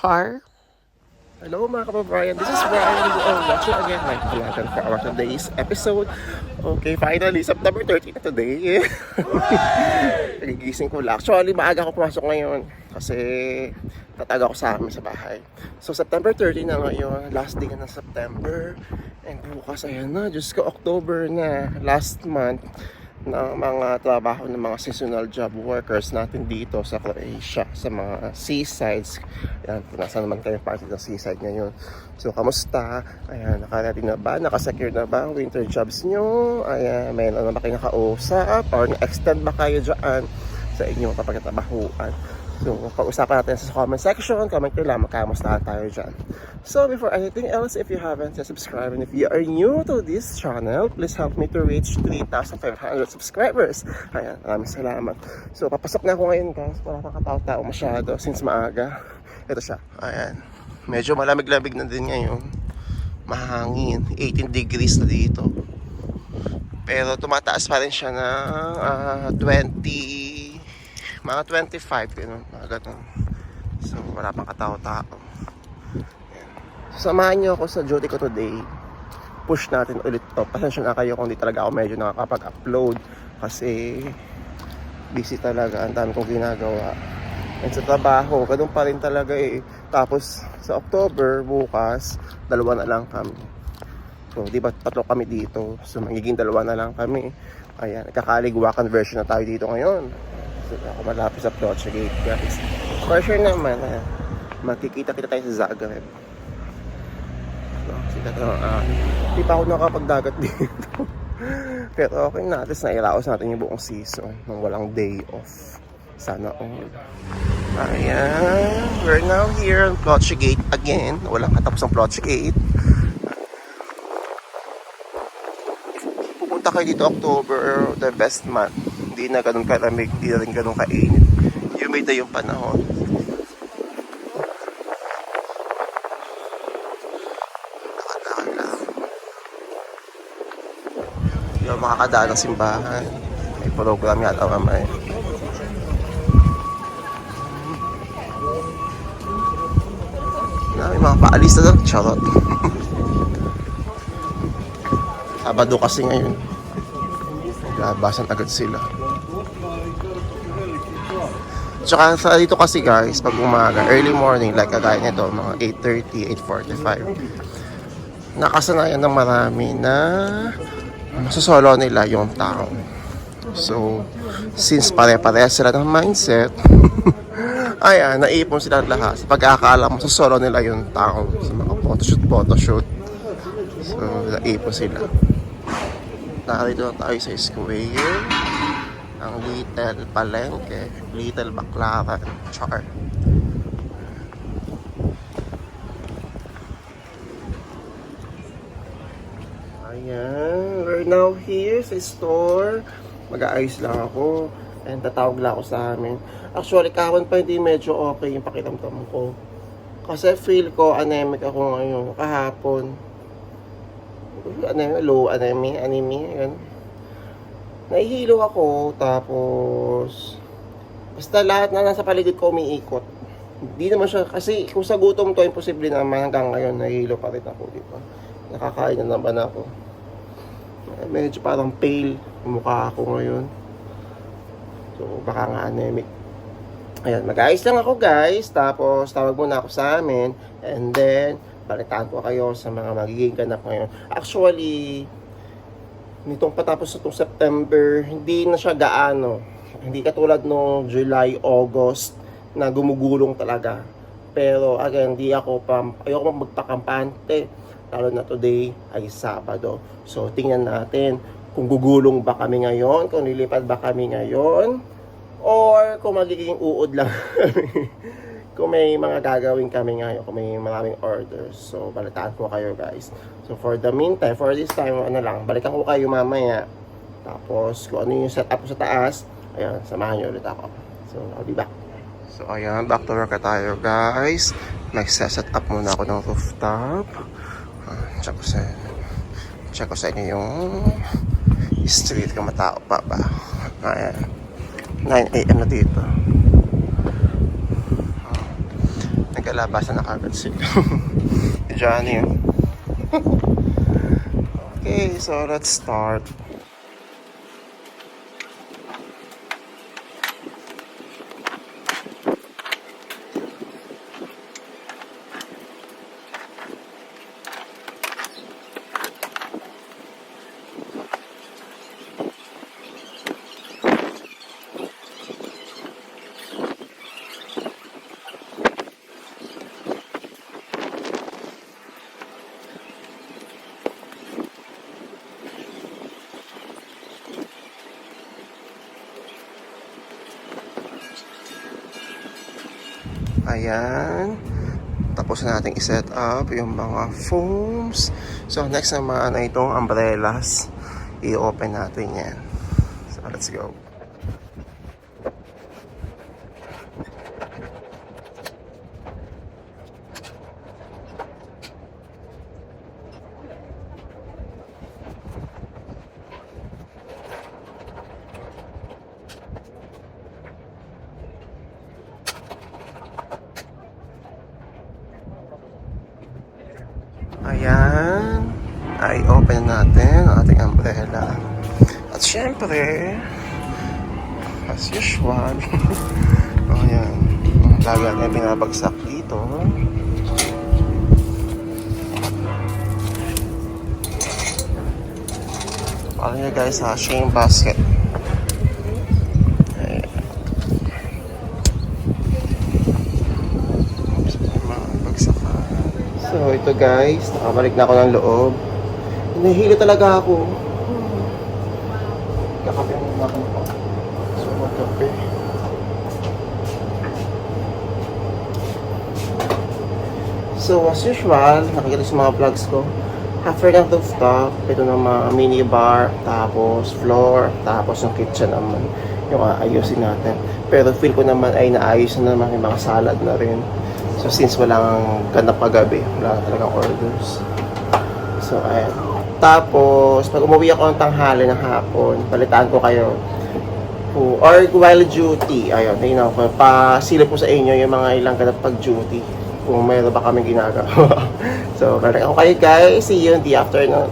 Char. Hello mga kababayan, this is Brian. You are watching again my vlog for our today's episode. Okay, finally, September 30 na today. Nagigising ko lang. Actually, maaga ako pumasok ngayon kasi tataga ako sa amin sa bahay. So, September 30 na ngayon, last day na ng September. And bukas, ayan na, Diyos ko, October na, last month ng mga trabaho ng mga seasonal job workers natin dito sa Croatia, sa mga seasides. Ayan, nasa naman kayo party ng seaside ngayon. So, kamusta? Ayan, nakarating na ba? Nakasecure na ba ang winter jobs nyo? Ayan, may ano ba kayo nakausap? Or na-extend ba kayo dyan sa inyong kapagtatrabahuan? So, pag-usapan natin sa comment section. Comment nyo lang, magkamustahan tayo dyan. So, before anything else, if you haven't yet subscribed and if you are new to this channel, please help me to reach 3,500 subscribers. Ayan, maraming salamat. So, papasok na ako ngayon guys. Wala pang katao-tao masyado since maaga. Ito siya. Ayan. Medyo malamig-lamig na din ngayon. Mahangin. 18 degrees na dito. Pero tumataas pa rin siya ng 20... mga 25, ganun, mga ganun. So, wala pang katao-tao. Samahan nyo ako sa duty ko today. Push natin ulit to. Pasensya na kayo kung di talaga ako medyo nakakapag-upload. Kasi, busy talaga. Ang dami kong ginagawa. And sa trabaho, ganun pa rin talaga eh. Tapos, sa October, bukas, 2 na lang kami. So, di ba, 3 kami dito. So, magiging 2 na lang kami. Ayan, nagkakaligwa conversion na tayo dito ngayon. So, ako malapit sa Plocha Gate, guys. For sure naman, magkikita-kita tayo sa Zagreb. So, di pa ako nakapagdagat dito. Pero okay na, at least nairaos natin yung buong season nang walang day off. Sana all. Ayan, we're now here on Plocha Gate again. Walang katapos ang Plocha Gate. Pupunta kayo dito October, the best month. Hindi na ganun kalamig, hindi na rin ganun kainit. Humid na yung panahon. Lakad-lakad lang. Yung makakadaan ng simbahan. May program yata mamaya. May mga paalis na lang. Charot. Sabado kasi ngayon. Labasan agad sila. Tsaka sa dito kasi guys, pag umaga, early morning, like kagaya nito, mga 8:30, 8:45. Nakasanayan ng marami na masasolo nila yung tao. So, since pare-pareha sila ng mindset, ayan, naipon sila lahat. Sa pag-aakala mo, masasolo nila yung tao sa mga photoshoot. So, naipon sila. Narito na tayo sa square. Ang Little Palengke, Little Baclaran, Char. Ayan, we're now here sa store. Mag-aayos lang ako and tatawag lang ako sa amin. Actually, kahapon pa hindi medyo okay yung pakiramdam ko. Kasi feel ko anemic ako ngayon. Kahapon, low anemia, yan. Nahihilo ako, tapos basta lahat na nasa paligid ko umiikot. Hindi naman siya, kasi kung sa gutom to, imposible naman hanggang ngayon, nahihilo pa rin ako, di ba? Nakakain na naman ako. Medyo parang pale yung mukha ako ngayon. So, baka nga anemic. Ayan, mag-ayos lang ako guys, tapos tawag muna ako sa amin, and then, balitaan ko kayo sa mga magiging ganap ngayon. Actually, nitong patapos itong September, hindi na siya gaano. Hindi katulad no July, August na gumugulong talaga. Pero again, ayoko magpakampante. Lalo na today ay Sabado. So tingnan natin kung gugulong ba kami ngayon, kung lilipad ba kami ngayon, or kung magiging uod lang kami. Kung may mga gagawin kami ngayon, kung may maraming orders. So, balitaan ko kayo guys. So, for the meantime, for this time, balikan ko kayo mamaya. Tapos, kung ano yung setup ko sa taas, ayan, samahan nyo ulit ako. So, I'll be back. So, ayan, back to work tayo guys. Nagsaset up muna ako ng rooftop. Check ko sa inyo yung street kung matao pa ba. Ayan, 9 AM na dito. Nagkalabasan na kagad sila. Si Johnny. Okay, so let's start. Ayan. Tapos na natin i-set up yung mga foams. So, next naman ay itong umbrellas. I-open natin yan. So, let's go. Ayan. Ay, open natin ang ating umbrella. At syempre, as usual, ayan, lagi natin binabagsak dito. Alam niyo guys ha, shame basket. Ayan. So ito guys, nakabalik na ako ng loob. Nahihilo talaga ako. Kakape muna ako. So magkape. So as usual, nakikita sa mga vlogs ko, after ng rooftop, ito na mga mini bar, tapos floor, tapos yung kitchen naman, yung aayusin natin. Pero feel ko naman ay naayos na naman yung mga salad na rin. So since walang ganap pagabi, wala talagang orders. So ayan. Tapos pag umuwi ako ng tanghali ng hapon, palitaan ko kayo. Or while duty, ayun, ayun ako. Pasilip ko sa inyo yung mga ilang ganap pag duty. Kung mayroon ba kami ginagawa. So balik ako kayo guys. See you in the afternoon.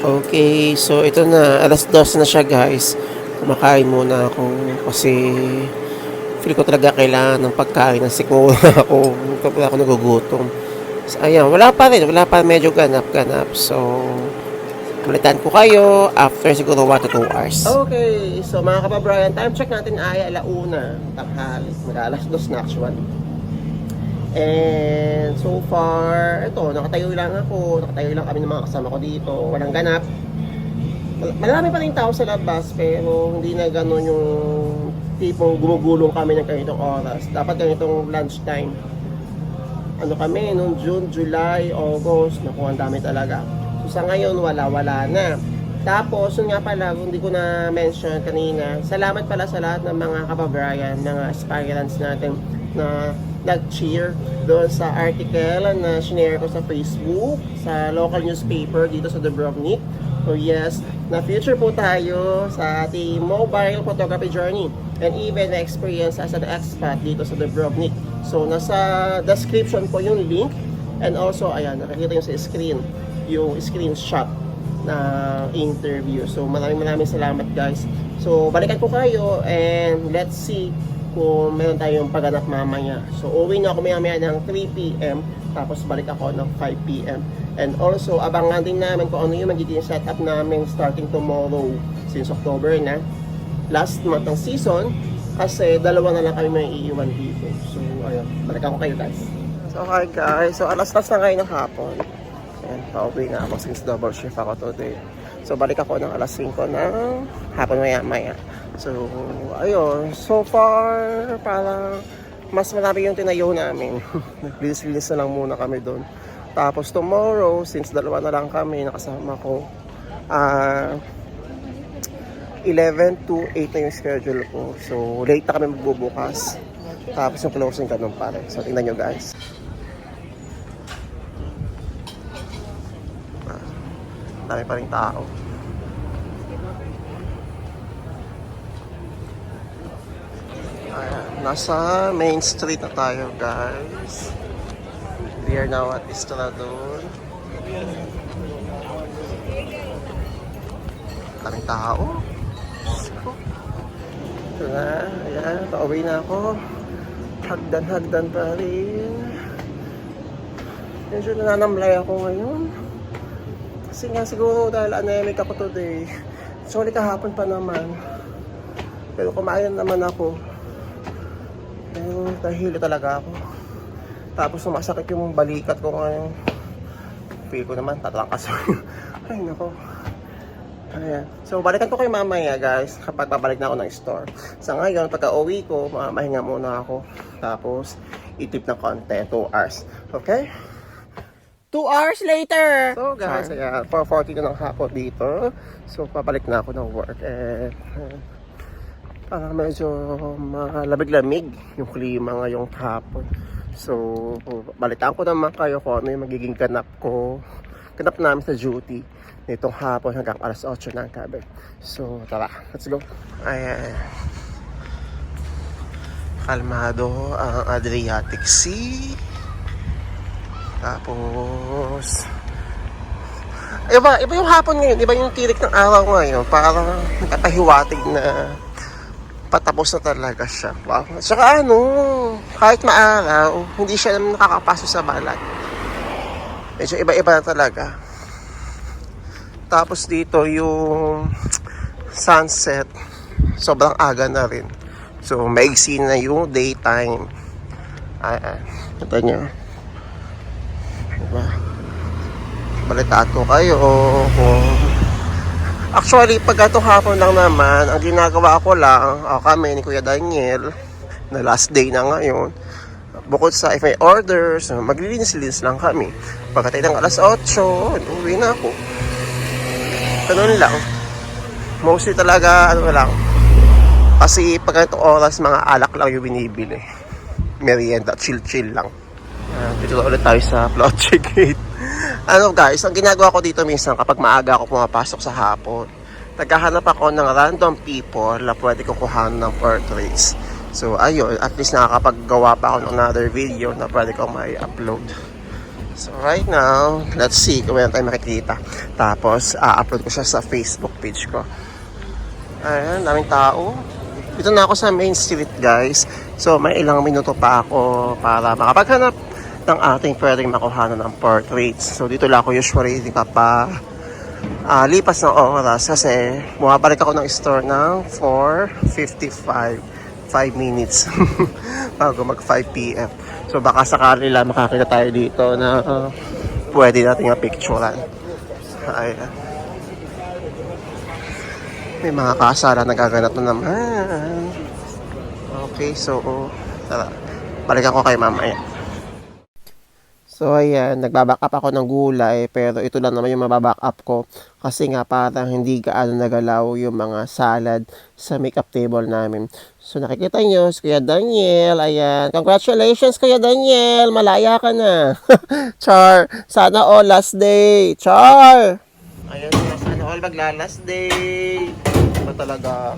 Okay, so ito na. Alas 12 na siya guys. Kumakain muna ako kasi feel ko talaga kailangan ng pagkain ng siguro ako. Kapag ako nagugutom. So, ayan, wala pa rin. Wala pa medyo ganap-ganap. So, balitan ko kayo after siguro 1 to 2 hours. Okay, so mga kababrayan, time check natin ay alauna. Tanghali. Mag-alas 2 na actually. And so far, ito, nakatayo lang ako. Nakatayo lang kami ng mga kasama ko dito. Walang ganap. Marami pa rin tao sa labas pero hindi na gano'n yung tipong gumugulong kami ng ganitong oras. Dapat ganitong lunchtime. Ano kami, noong June, July, August, naku, ang dami talaga. So sa ngayon, wala na. Tapos, yun nga pala, hindi ko na mention kanina, salamat pala sa lahat ng mga kababrayan, mga aspirants natin na nag-cheer doon sa article na shinare ko sa Facebook, sa local newspaper dito sa Dubrovnik. So yes, na future po tayo sa ating mobile photography journey and even na experience as an expat dito sa Dubrovnik. So nasa description po yung link and also ayan, nakikita yung sa screen, yung screenshot na interview. So maraming salamat guys. So balikan ko kayo and let's see kung meron tayong pagganap mamaya. So uwi na ako maya ng 3 PM tapos balik ako ng 5 PM. And also abangan din namin kung ano yung magiging setup namin starting tomorrow since October na. Last month ng season kasi dalawa na lang kami may iiwan dito. So ayun, balikan ko kayo guys. So hi guys, so alas na ngayon ng hapon. Ayan, pauwi na ako since double shift ako today. So balik ako ng alas 5 ng hapon maya. So ayun, so far parang mas marami yung tinayo namin. Naglinis-linis na lang muna kami doon. Tapos tomorrow, since dalawa na lang kami, nakasama ko, 11 to 8 na yung schedule ko. So late na kami magbubukas. Tapos yung closing ganun pa rin. So tingnan nyo guys. Dami pa rin tao. Ayan, nasa main street na tayo, guys. We are now at Estrador. Kaming tao. Ito na, ayan, pauwi na ako. Hagdan pa rin. Medyo nananamlay ako ngayon. Kasi nga siguro dahil anemic ako today. Sorry, kahapon pa naman. Pero kumain naman ako. Pero nahilo talaga ako. Tapos sumasakit yung balikat ko ngayon. Feel ko naman, tatangkas ako. Ay, nako. Ayan. So, balikan ko kayo mamaya, guys, kapag babalik na ako ng store. Sa ngayon, pagka uwi ko, mahinga muna ako. Tapos, itip na konti, 2 hours. Okay? 2 hours later! So, guys, ayan, 4:40 na ng hapon dito. So, pabalik na ako ng work. Parang medyo malamig-lamig yung klima ngayong hapon. So, balitaan ko naman kayo kung ano yung magiging ganap ko. Ganap namin sa duty nitong hapon hanggang alas 8 ng gabi. So, tara, let's go. Ayan. Kalmado ang Adriatic Sea. Tapos, iba yung hapon ngayon, iba yung tirik ng araw ngayon. Parang nagpapahiwatig na patapos na talaga siya. Wow. At saka kahit maaraw, hindi siya nakakapasok sa balat. Medyo iba-iba na talaga. Tapos dito yung sunset, sobrang aga na rin. So, maigsi na yung daytime. Ayan. Ito nyo. Diba? Balitaan ko kayo kung... Actually, pag itong hapon lang naman, ang ginagawa ko lang, kami ni Kuya Daniel, na last day na ngayon, bukod sa if may orders, maglilinis-linis lang kami. Pagkatay ng alas 8, uwi na ako. Ganun lang. Mostly talaga, lang. Kasi pag itong oras, mga alak lang yung binibili. Merienda, chill-chill lang. Dito na ulit tayo sa Ploche Gate. Guys, ang ginagawa ko dito minsan kapag maaga ako pumapasok sa hapon, naghahanap ako ng random people na pwede kong kuhanan ng portraits. So ayun, at least nakakapaggawa pa ako ng another video na pwede kong mai-upload. So right now, let's see kung meron tayo makikita. Tapos upload ko siya sa Facebook page ko. Ayan, daming tao. Dito na ako sa main street, guys. So may ilang minuto pa ako para makapaghanap ng ating pwedeng makuhanan ng portraits. So dito lang ako usually lipas ng oras kasi bumabalik ako ng store ng 4:55. 5 minutes bago mag 5 p.m. So baka sakali lang makakita tayo dito na pwede natin picturean. Ayan. May mga kasara nagaganap na naman. Okay, so tara, balikan ko kayo mamaya. So ayan, nagbaback up ako ng gulay pero ito lang naman yung mababack up ko kasi nga parang hindi gaano nagalaw yung mga salad sa makeup table namin. So nakikita nyo, si Kuya Daniel, ayan. Congratulations Kuya Daniel, malaya ka na. Char, sana all last day. Char! Ayan, sana all magla last day. Ba talaga?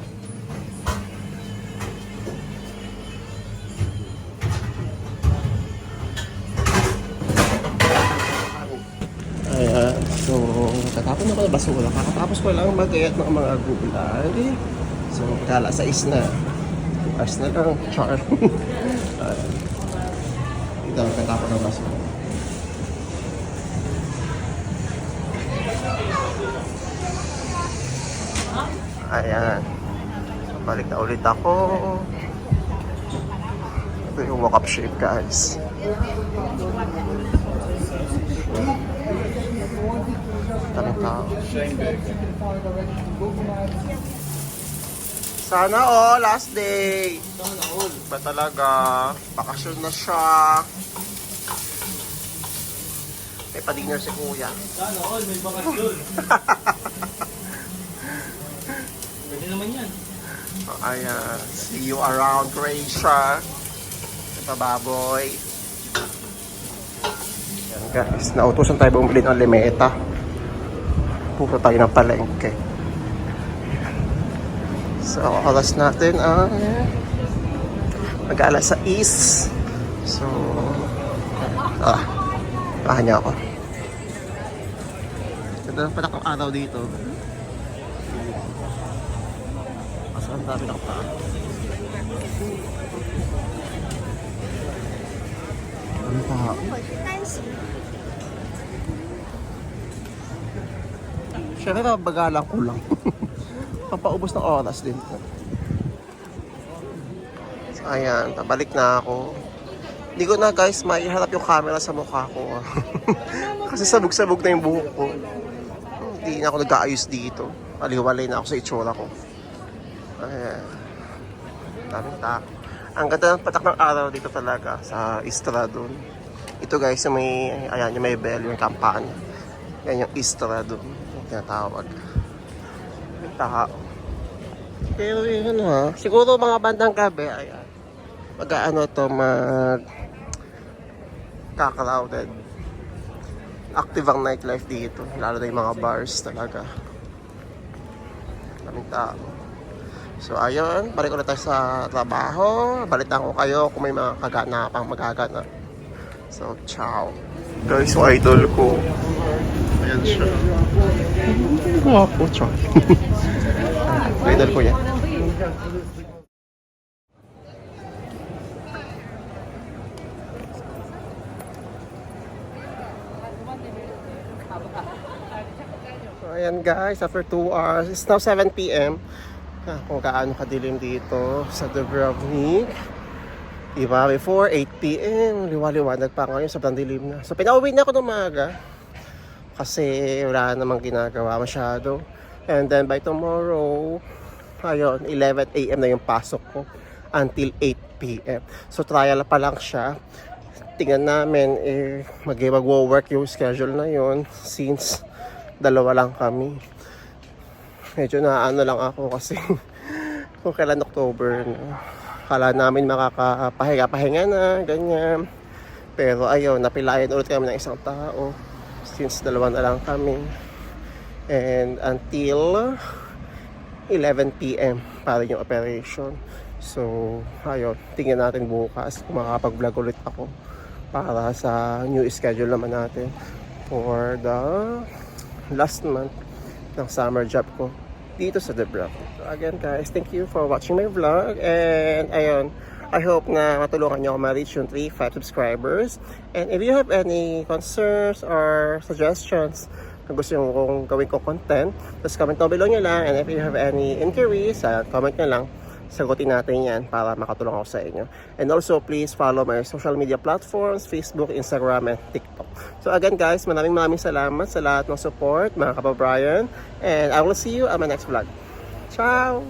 Ayan, so tatapon na ko na basura. Kakatapos ko lang mag-ayat ng mga gulay. So kala sa na. Ars na lang, char. Ito ang tatapon ng basura. Ayan. So, balik na ulit ako. Ito yung walk-up shape, guys. Tamang tao. Sana last day. Sana all. Ba talaga? Bakasyon na siya. May pa-dinner si Kuya. Sana all, may bakasyon. Pwede naman yan. Ayan. See you around, Croatia. Ito, baboy. Ayan, guys. Nautusan tayo bumili ng limeta. Pupunta tayo ng palengke. So, oras natin ay Mag-alas 6. So, pahan niya ako. Ganda ng patak ng araw dito. Kasi ang dami ng tao. Ano pa? Siyempre, bagalang ko lang. Papaubos ng oras din ko. So, ayan, pabalik na ako. Hindi ko na guys maiharap yung camera sa mukha ko. Kasi sabog-sabog na yung buhok ko. Hindi na ako nag-aayos dito. Paliwalay na ako sa itsura ko. Ayan. Daming tako. Ang ganda ng patak ng araw dito talaga sa Istradon. Ito guys, yung may, ayan, yung may bell, yung kampanya. Yan yung Istradon. Yung tinatawag. May tao. Pero yun ha, siguro mga bandang gabi, ayan. Mag-ano to, ka-crowded. Active ang nightlife dito. Lalo na yung mga bars talaga. Daming tao. So ayun, balik ulit tayo sa trabaho. Balitan ko kayo kung may mga kaganapang magaganap. So, ciao. Guys, yung idol ko. Ayan siya. Wapo, ciao. Idol ko yan. So, ayan guys, after 2 hours, it's now 7 p.m. Kung gaano kadilim dito sa Dubrovnik. Diba, before 8 p.m. liwaliwanag pa ngayon, sobrang dilim na. So, pinauwi na ako ng maaga. Kasi wala namang ginagawa masyado. And then by tomorrow, ayun, 11 a.m. na yung pasok ko until 8 p.m. So, trial pa lang siya. Tingnan namin, mag-work yung schedule na yon since dalawa lang kami. Medyo naano lang ako kasi kung kailan October na. Kala namin makakapahinga-pahinga na, ganyan. Pero ayun, napilayan ulit kami ng isang tao since dalawa na lang kami. And until 11 p.m. para yung operation. So, ayun, tingnan natin bukas kung makakapag-vlog ulit ako para sa new schedule naman natin for the last month ng summer job ko dito sa Dubrovnik. So again guys, thank you for watching my vlog. And ayun, I hope na matulungan nyo ako ma-reach yung 3-5 subscribers. And if you have any concerns or suggestions na gusto nyo kong gawin ko content, just comment down below nyo lang. And if you have any inquiries, comment nyo lang. Sagutin natin yan para makatulong ako sa inyo. And also, please follow my social media platforms, Facebook, Instagram, and TikTok. So again guys, maraming salamat sa lahat ng support, mga kababayan. And I will see you on my next vlog. Ciao!